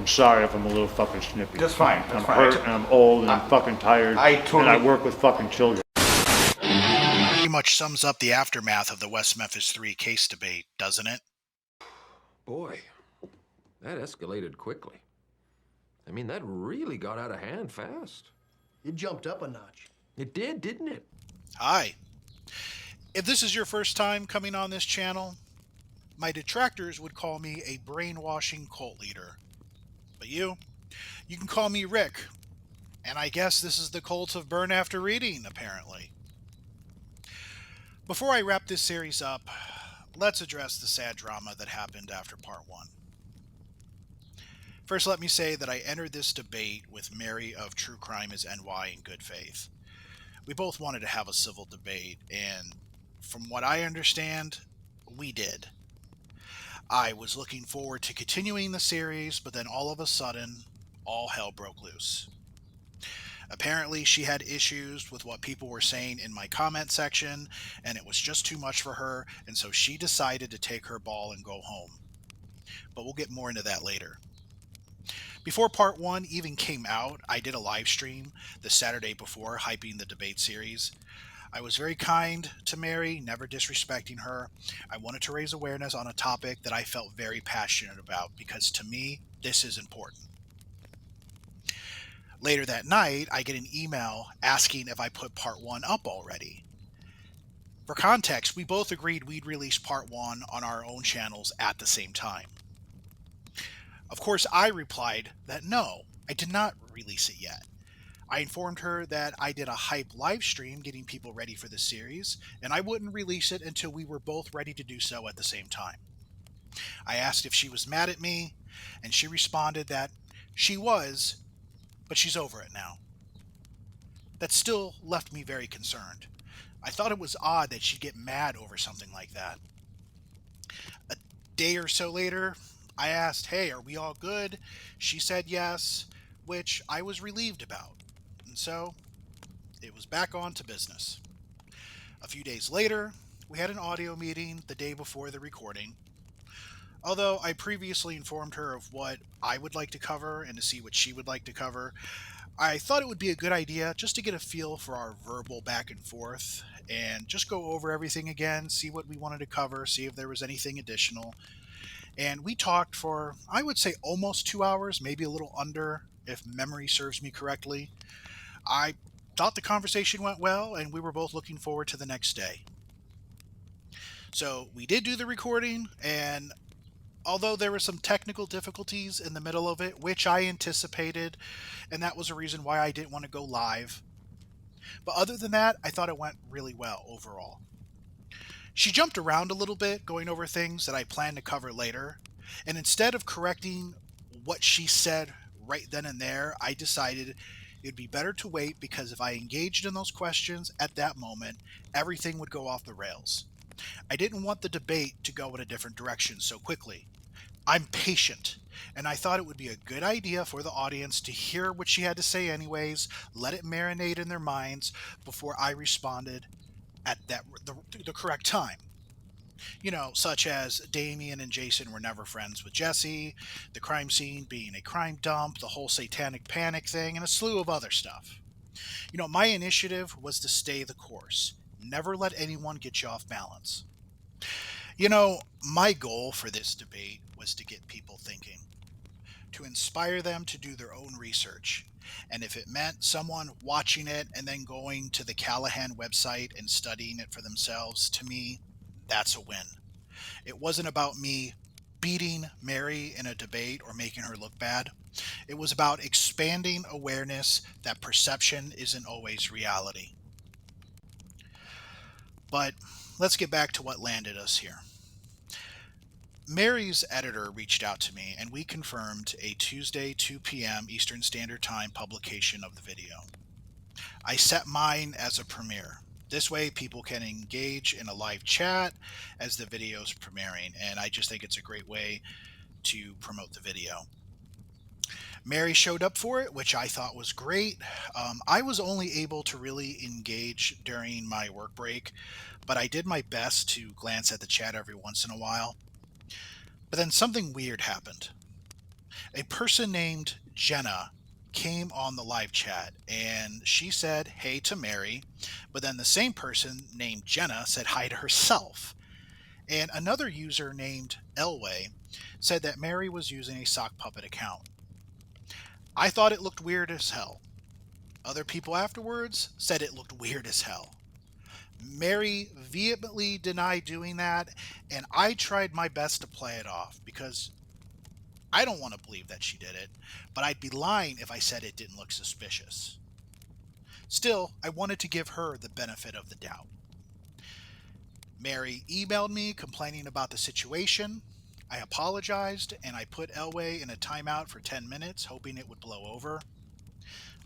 I'm sorry if I'm a little fucking snippy. That's fine. I'm hurt and I'm old and I'm fucking tired. And I work with fucking children. Pretty much sums up the aftermath of the West Memphis Three case debate, doesn't it? Boy, that escalated quickly. I mean, that really got out of hand fast. It jumped up a notch. It did, didn't it? Hi. If this is your first time coming on this channel, my detractors would call me a brainwashing cult leader. But you can call me Rick. And I guess this is the cult of burn after reading, apparently. Before I wrap this series up, let's address the sad drama that happened after part 1. First, let me say that I entered this debate with Mary of TrueCrimeIsNY in good faith. We both wanted to have a civil debate, and from what I understand, we did. I was looking forward to continuing the series, but then all of a sudden, all hell broke loose. Apparently, she had issues with what people were saying in my comment section, and it was just too much for her, and so she decided to take her ball and go home. But we'll get more into that later. Before part 1 even came out, I did a live stream the Saturday before, hyping the debate series. I was very kind to Mary, never disrespecting her. I wanted to raise awareness on a topic that I felt very passionate about, because to me, this is important. Later that night, I get an email asking if I put part 1 up already. For context, we both agreed we'd release part 1 on our own channels at the same time. Of course, I replied that no, I did not release it yet. I informed her that I did a hype live stream getting people ready for the series, and I wouldn't release it until we were both ready to do so at the same time. I asked if she was mad at me, and she responded that she was, but she's over it now. That still left me very concerned. I thought it was odd that she'd get mad over something like that. A day or so later, I asked, hey, are we all good? She said yes, which I was relieved about. And so, it was back on to business. A few days later, we had an audio meeting the day before the recording. Although I previously informed her of what I would like to cover and to see what she would like to cover, I thought it would be a good idea just to get a feel for our verbal back and forth and just go over everything again, see what we wanted to cover, see if there was anything additional. And we talked for, I would say, almost 2 hours, maybe a little under, if memory serves me correctly. I thought the conversation went well, and we were both looking forward to the next day. So we did do the recording, and although there were some technical difficulties in the middle of it, which I anticipated, and that was a reason why I didn't want to go live. But other than that, I thought it went really well overall. She jumped around a little bit, going over things that I planned to cover later, and instead of correcting what she said right then and there, I decided it'd be better to wait, because if I engaged in those questions at that moment, everything would go off the rails. I didn't want the debate to go in a different direction so quickly. I'm patient, and I thought it would be a good idea for the audience to hear what she had to say anyways, let it marinate in their minds before I responded at the correct time. You know, such as Damien and Jason were never friends with Jesse, the crime scene being a crime dump, the whole satanic panic thing, and a slew of other stuff. You know, my initiative was to stay the course. Never let anyone get you off balance. You know, my goal for this debate was to get people thinking, to inspire them to do their own research. And if it meant someone watching it and then going to the Callahan website and studying it for themselves, to me, that's a win. It wasn't about me beating Mary in a debate or making her look bad. It was about expanding awareness that perception isn't always reality. But let's get back to what landed us here. Mary's editor reached out to me, and we confirmed a Tuesday 2 p.m. Eastern Standard Time publication of the video. I set mine as a premiere. This way people can engage in a live chat as the video is premiering, and I just think it's a great way to promote the video. Mary showed up for it, which I thought was great. I was only able to really engage during my work break, but I did my best to glance at the chat every once in a while. But then something weird happened. A person named Jenna came on the live chat and she said hey to Mary, but then the same person named Jenna said hi to herself. And another user named Elway said that Mary was using a sock puppet account. I thought it looked weird as hell. Other people afterwards said it looked weird as hell. Mary vehemently denied doing that, and I tried my best to play it off because I don't want to believe that she did it, but I'd be lying if I said it didn't look suspicious. Still, I wanted to give her the benefit of the doubt. Mary emailed me complaining about the situation. I apologized and I put Elway in a timeout for 10 minutes, hoping it would blow over,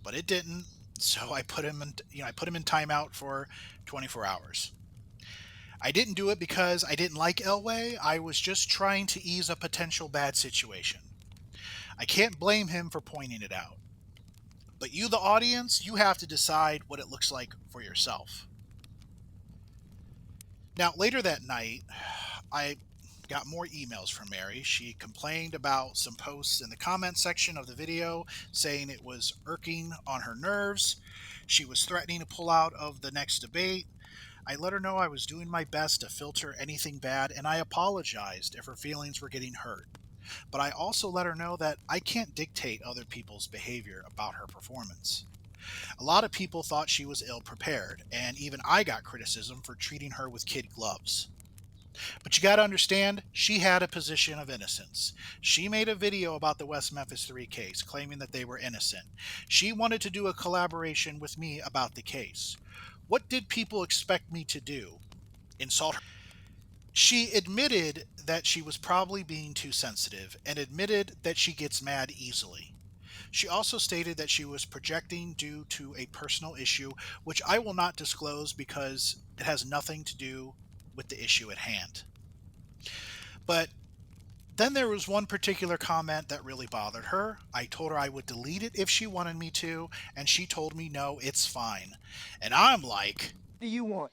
but it didn't. So I put him in timeout for 24 hours. I didn't do it because I didn't like Elway. I was just trying to ease a potential bad situation. I can't blame him for pointing it out. But you, the audience, you have to decide what it looks like for yourself. Now, later that night, I got more emails from Mary. She complained about some posts in the comment section of the video, saying it was irking on her nerves. She was threatening to pull out of the next debate. I let her know I was doing my best to filter anything bad, and I apologized if her feelings were getting hurt. But I also let her know that I can't dictate other people's behavior about her performance. A lot of people thought she was ill prepared, and even I got criticism for treating her with kid gloves. But you gotta understand, she had a position of innocence. She made a video about the West Memphis Three case, claiming that they were innocent. She wanted to do a collaboration with me about the case. What did people expect me to do? Insult her? She admitted that she was probably being too sensitive and admitted that she gets mad easily. She also stated that she was projecting due to a personal issue, which I will not disclose because it has nothing to do with the issue at hand. But then there was one particular comment that really bothered her. I told her I would delete it if she wanted me to, and she told me no, it's fine. And I'm like, What do you want?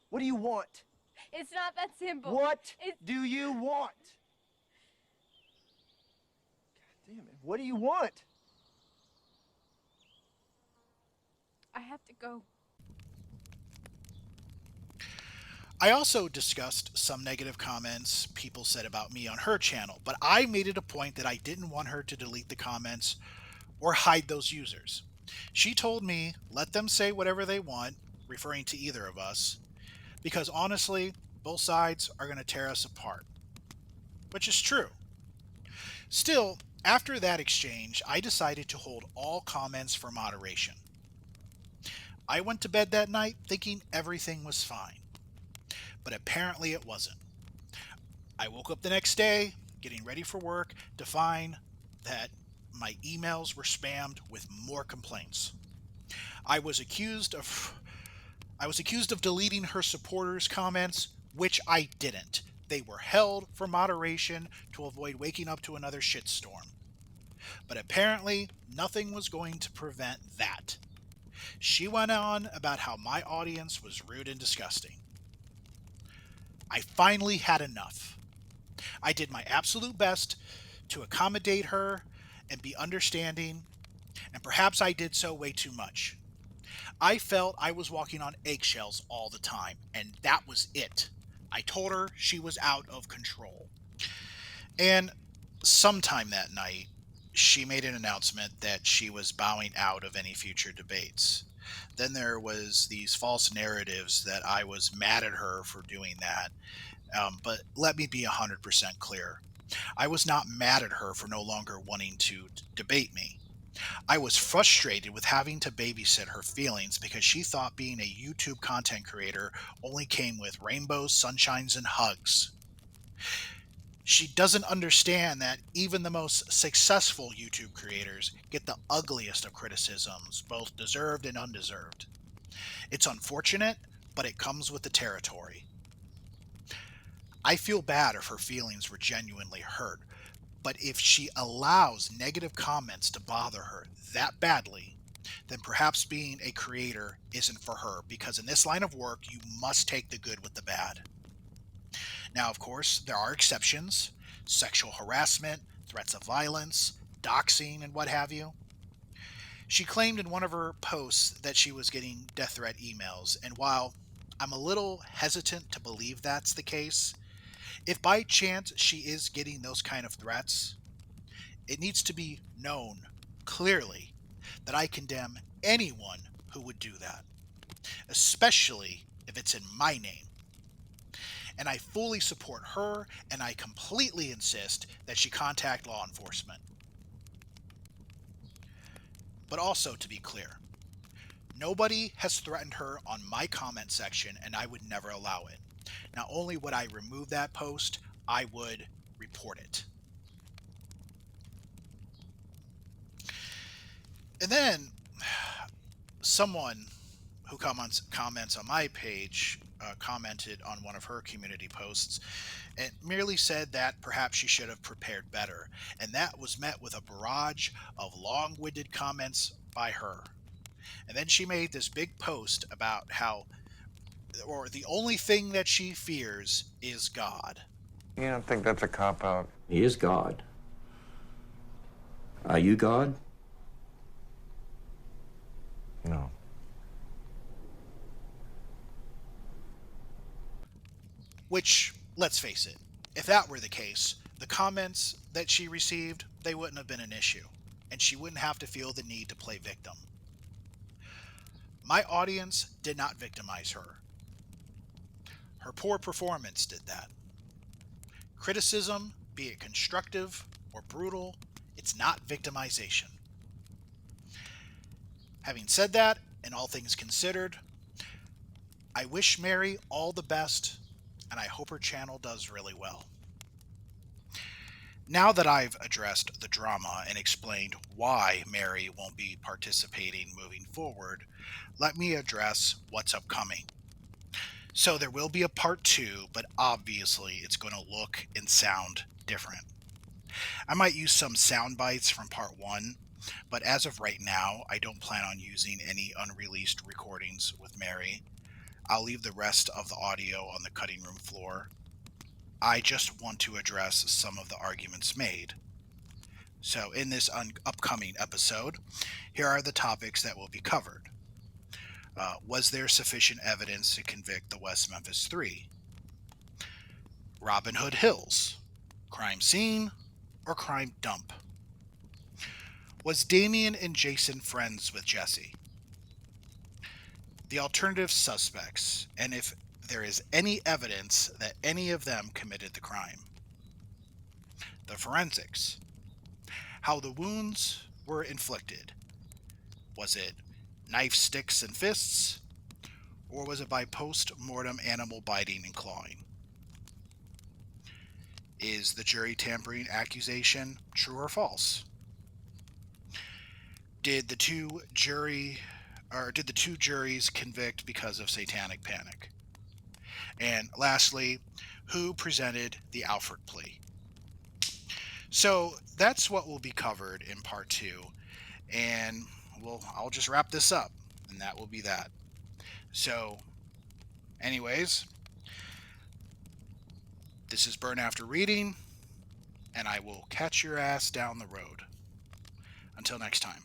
What do you want? It's not that simple. What do you want? God damn it. What do you want? I have to go. I also discussed some negative comments people said about me on her channel, but I made it a point that I didn't want her to delete the comments or hide those users. She told me, let them say whatever they want, referring to either of us, because honestly, both sides are going to tear us apart. Which is true. Still, after that exchange, I decided to hold all comments for moderation. I went to bed that night thinking everything was fine. But apparently it wasn't. I woke up the next day, getting ready for work, to find that my emails were spammed with more complaints. I was accused of deleting her supporters' comments, which I didn't. They were held for moderation to avoid waking up to another shitstorm. But apparently, nothing was going to prevent that. She went on about how my audience was rude and disgusting. I finally had enough. I did my absolute best to accommodate her and be understanding, and perhaps I did so way too much. I felt I was walking on eggshells all the time, and that was it. I told her she was out of control. And sometime that night, she made an announcement that she was bowing out of any future debates. Then there was these false narratives that I was mad at her for doing that. But let me be 100% clear. I was not mad at her for no longer wanting to debate me. I was frustrated with having to babysit her feelings because she thought being a YouTube content creator only came with rainbows, sunshines, and hugs. She doesn't understand that even the most successful YouTube creators get the ugliest of criticisms, both deserved and undeserved. It's unfortunate, but it comes with the territory. I feel bad if her feelings were genuinely hurt, but if she allows negative comments to bother her that badly, then perhaps being a creator isn't for her, because in this line of work, you must take the good with the bad. Now, of course, there are exceptions: sexual harassment, threats of violence, doxing, and what have you. She claimed in one of her posts that she was getting death threat emails, and while I'm a little hesitant to believe that's the case, if by chance she is getting those kind of threats, it needs to be known clearly that I condemn anyone who would do that, especially if it's in my name. And I fully support her, and I completely insist that she contact law enforcement. But also, to be clear, nobody has threatened her on my comment section, and I would never allow it. Not only would I remove that post, I would report it. And then someone who comments on my page commented on one of her community posts and merely said that perhaps she should have prepared better. And that was met with a barrage of long-winded comments by her. And then she made this big post about how, or the only thing that she fears is God. You don't think that's a cop-out? He is God. Are you God? No. Which, let's face it, if that were the case, the comments that she received, they wouldn't have been an issue, and she wouldn't have to feel the need to play victim. My audience did not victimize her. Her poor performance did that. Criticism, be it constructive or brutal, it's not victimization. Having said that, and all things considered, I wish Mary all the best, and I hope her channel does really well. Now that I've addressed the drama and explained why Mary won't be participating moving forward, let me address what's upcoming. So there will be a part 2, but obviously it's going to look and sound different. I might use some sound bites from part 1, but as of right now, I don't plan on using any unreleased recordings with Mary. I'll leave the rest of the audio on the cutting room floor. I just want to address some of the arguments made. So in this upcoming episode, here are the topics that will be covered. Was there sufficient evidence to convict the West Memphis Three? Robin Hood Hills, crime scene or crime dump? Was Damien and Jason friends with Jesse? The alternative suspects, and if there is any evidence that any of them committed the crime. The forensics. How the wounds were inflicted. Was it knife, sticks, and fists? Or was it by post-mortem animal biting and clawing? Is the jury tampering accusation true or false? Did the two juries convict because of satanic panic? And lastly, who presented the Alford plea? So that's what will be covered in part 2, and I'll just wrap this up, and that will be that. So, anyways, this is Burn After Reading, and I will catch your ass down the road. Until next time.